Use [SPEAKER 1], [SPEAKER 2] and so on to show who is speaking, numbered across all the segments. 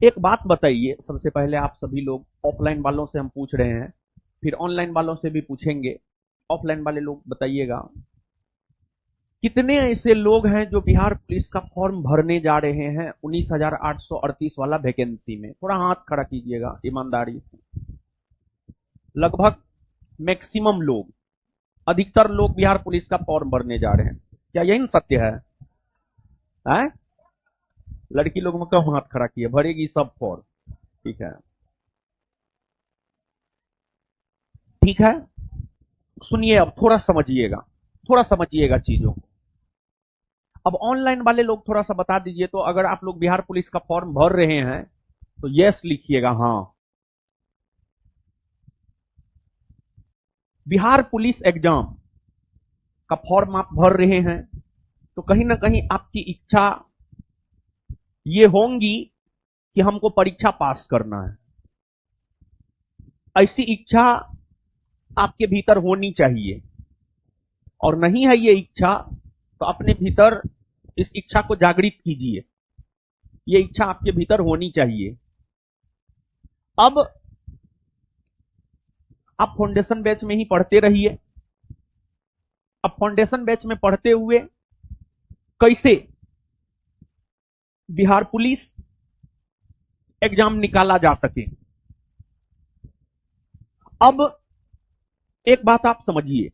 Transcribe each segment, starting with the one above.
[SPEAKER 1] एक बात बताइए, सबसे पहले आप सभी लोग, ऑफलाइन वालों से हम पूछ रहे हैं, फिर ऑनलाइन वालों से भी पूछेंगे। ऑफलाइन वाले लोग बताइएगा, कितने ऐसे लोग हैं जो बिहार पुलिस का फॉर्म भरने जा रहे हैं 19,838 वाला वैकेंसी में? थोड़ा हाथ खड़ा कीजिएगा ईमानदारी से। लगभग मैक्सिमम लोग, अधिकतर लोग बिहार पुलिस का फॉर्म भरने जा रहे हैं। क्या यही सत्य है? हैं? लड़की लोग में कम हाथ खड़ा किए, भरेगी सब फॉर्म। ठीक है, ठीक है। सुनिए, अब थोड़ा समझिएगा, थोड़ा समझिएगा चीजों को। अब ऑनलाइन वाले लोग थोड़ा सा बता दीजिए, तो अगर आप लोग बिहार पुलिस का फॉर्म भर रहे हैं तो यस लिखिएगा, हाँ। बिहार पुलिस एग्जाम का फॉर्म आप भर रहे हैं तो कहीं ना कहीं आपकी इच्छा ये होंगी कि हमको परीक्षा पास करना है। ऐसी इच्छा आपके भीतर होनी चाहिए, और नहीं है ये इच्छा तो अपने भीतर इस इच्छा को जागृत कीजिए। ये इच्छा आपके भीतर होनी चाहिए। अब आप फाउंडेशन बैच में ही पढ़ते रहिए। अब फाउंडेशन बैच में पढ़ते हुए कैसे बिहार पुलिस एग्जाम निकाला जा सके। अब एक बात आप समझिए,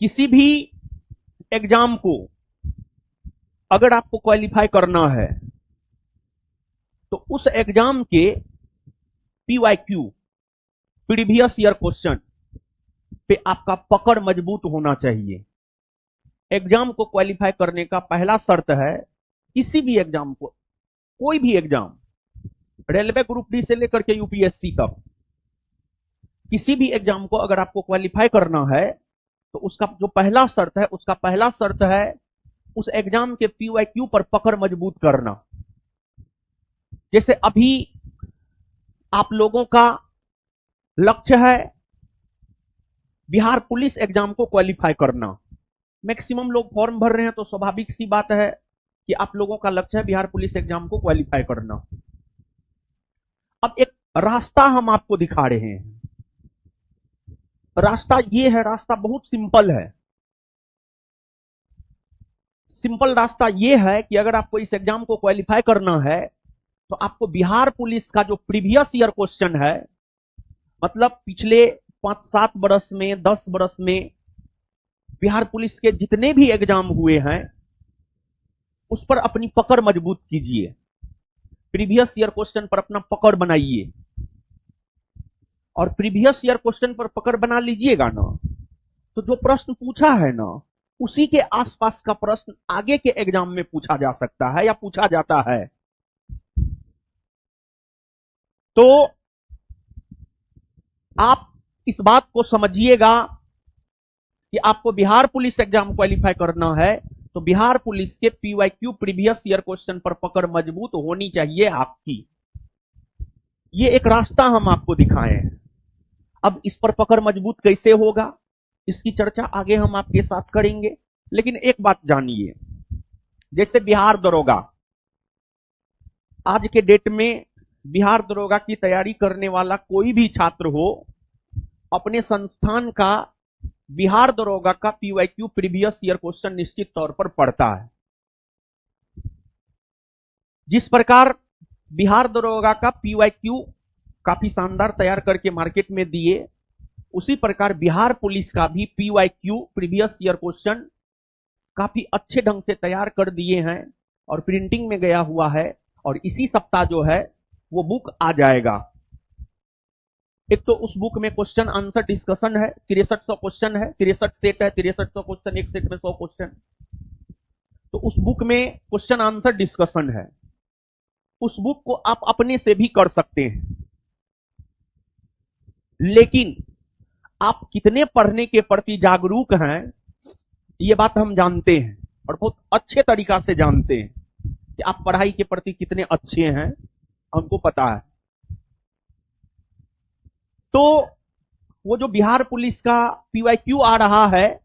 [SPEAKER 1] किसी भी एग्जाम को अगर आपको क्वालिफाई करना है तो उस एग्जाम के पीवाईक्यू, प्रीवियस ईयर क्वेश्चन पे आपका पकड़ मजबूत होना चाहिए। एग्जाम को क्वालिफाई करने का पहला शर्त है, किसी भी एग्जाम को, कोई भी एग्जाम, रेलवे ग्रुप डी से लेकर के यूपीएससी तक, किसी भी एग्जाम को अगर आपको क्वालिफाई करना है तो उसका जो पहला शर्त है, उसका पहला शर्त है उस एग्जाम के पीवाईक्यू पर पकड़ मजबूत करना। जैसे अभी आप लोगों का लक्ष्य है बिहार पुलिस एग्जाम को क्वालिफाई करना। मैक्सिमम लोग फॉर्म भर रहे हैं तो स्वाभाविक सी बात है कि आप लोगों का लक्ष्य है बिहार पुलिस एग्जाम को क्वालिफाई करना। अब एक रास्ता हम आपको दिखा रहे हैं। रास्ता ये है, रास्ता बहुत सिंपल है। सिंपल रास्ता ये है कि अगर आपको इस एग्जाम को क्वालिफाई करना है तो आपको बिहार पुलिस का जो प्रीवियस ईयर क्वेश्चन है, मतलब पिछले 5-7 बरस में, 10 बरस में बिहार पुलिस के जितने भी एग्जाम हुए हैं उस पर अपनी पकड़ मजबूत कीजिए। प्रीवियस ईयर क्वेश्चन पर अपना पकड़ बनाइए, और प्रीवियस ईयर क्वेश्चन पर पकड़ बना लीजिएगा ना, तो जो प्रश्न पूछा है ना उसी के आसपास का प्रश्न आगे के एग्जाम में पूछा जा सकता है या पूछा जाता है। तो आप इस बात को समझिएगा कि आपको बिहार पुलिस एग्जाम क्वालिफाई करना है तो बिहार पुलिस के पीवाईक्यू, प्रीवियस ईयर क्वेश्चन पर पकड़ मजबूत होनी चाहिए आपकी। ये एक रास्ता हम आपको दिखाए हैं। अब इस पर पकड़ मजबूत कैसे होगा, इसकी चर्चा आगे हम आपके साथ करेंगे। लेकिन एक बात जानिए, जैसे बिहार दरोगा, आज के डेट में बिहार दरोगा की तैयारी करने वाला कोई भी छात्र हो, अपने संस्थान का बिहार दरोगा का पीवाईक्यू, प्रीवियस ईयर क्वेश्चन निश्चित तौर पर पढ़ता है। जिस प्रकार बिहार दरोगा का पीवाईक्यू काफी शानदार तैयार करके मार्केट में दिए, उसी प्रकार बिहार पुलिस का भी पीवाईक्यू, प्रीवियस ईयर क्वेश्चन काफी अच्छे ढंग से तैयार कर दिए हैं और प्रिंटिंग में गया हुआ है। और इसी सप्ताह जो है वो बुक आ जाएगा। एक तो उस बुक में क्वेश्चन आंसर डिस्कशन है, 6300 क्वेश्चन है, 63 सेट है, 6300 क्वेश्चन, एक सेट में 100 क्वेश्चन। तो उस बुक में क्वेश्चन आंसर डिस्कशन है। उस बुक को आप अपने से भी कर सकते हैं, लेकिन आप कितने पढ़ने के प्रति जागरूक हैं ये बात हम जानते हैं, और बहुत अच्छे तरीका से जानते हैं कि आप पढ़ाई के प्रति कितने अच्छे हैं, हमको पता है। तो वो जो बिहार पुलिस का पीवाईक्यू आ रहा है,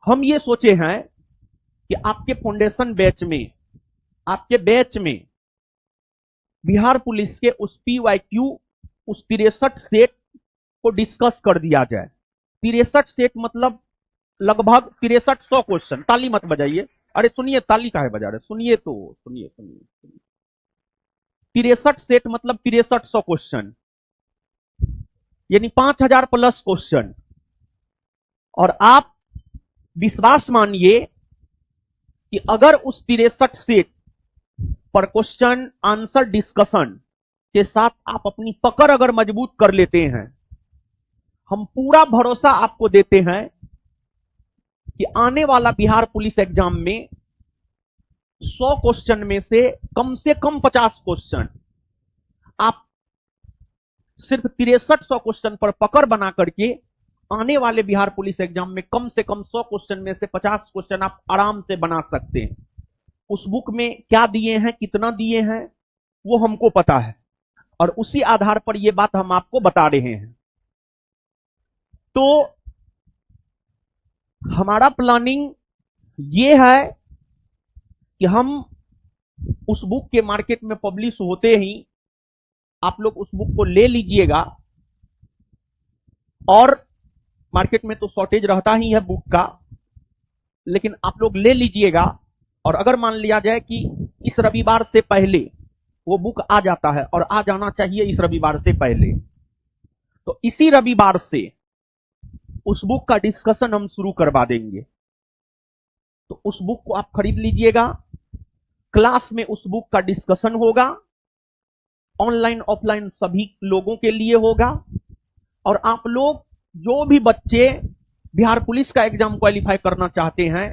[SPEAKER 1] हम ये सोचे हैं कि आपके फाउंडेशन बैच में आपके बैच में बिहार पुलिस के उस PYQ उस 63 सेट को डिस्कस कर दिया जाए। 63 सेट मतलब लगभग 6300 क्वेश्चन। ताली मत बजाइए, अरे सुनिए, ताली काहे बजा रहे, सुनिए तो, सुनिए। 63 सेट मतलब 6300 क्वेश्चन, यानी 5000 प्लस क्वेश्चन। और आप विश्वास मानिए कि अगर उस 63 सेट पर क्वेश्चन आंसर डिस्कशन के साथ आप अपनी पकड़ अगर मजबूत कर लेते हैं, हम पूरा भरोसा आपको देते हैं कि आने वाला बिहार पुलिस एग्जाम में 100 क्वेश्चन में से कम 50 क्वेश्चन आप सिर्फ 6300 क्वेश्चन पर पकड़ बना करके आने वाले बिहार पुलिस एग्जाम में कम से कम 100 क्वेश्चन में से 50 क्वेश्चन आप आराम से बना सकते हैं। उस बुक में क्या दिए हैं, कितना दिए हैं, वो हमको पता है, और उसी आधार पर ये बात हम आपको बता रहे हैं। तो हमारा प्लानिंग ये है कि हम उस बुक के मार्केट में पब्लिश होते ही आप लोग उस बुक को ले लीजिएगा, और मार्केट में तो शॉर्टेज रहता ही है बुक का, लेकिन आप लोग ले लीजिएगा। और अगर मान लिया जाए कि इस रविवार से पहले वो बुक आ जाता है, और आ जाना चाहिए इस रविवार से पहले, तो इसी रविवार से उस बुक का डिस्कशन हम शुरू करवा देंगे। तो उस बुक को आप खरीद लीजिएगा, क्लास में उस बुक का डिस्कशन होगा, ऑनलाइन ऑफलाइन सभी लोगों के लिए होगा। और आप लोग जो भी बच्चे बिहार पुलिस का एग्जाम क्वालिफाई करना चाहते हैं,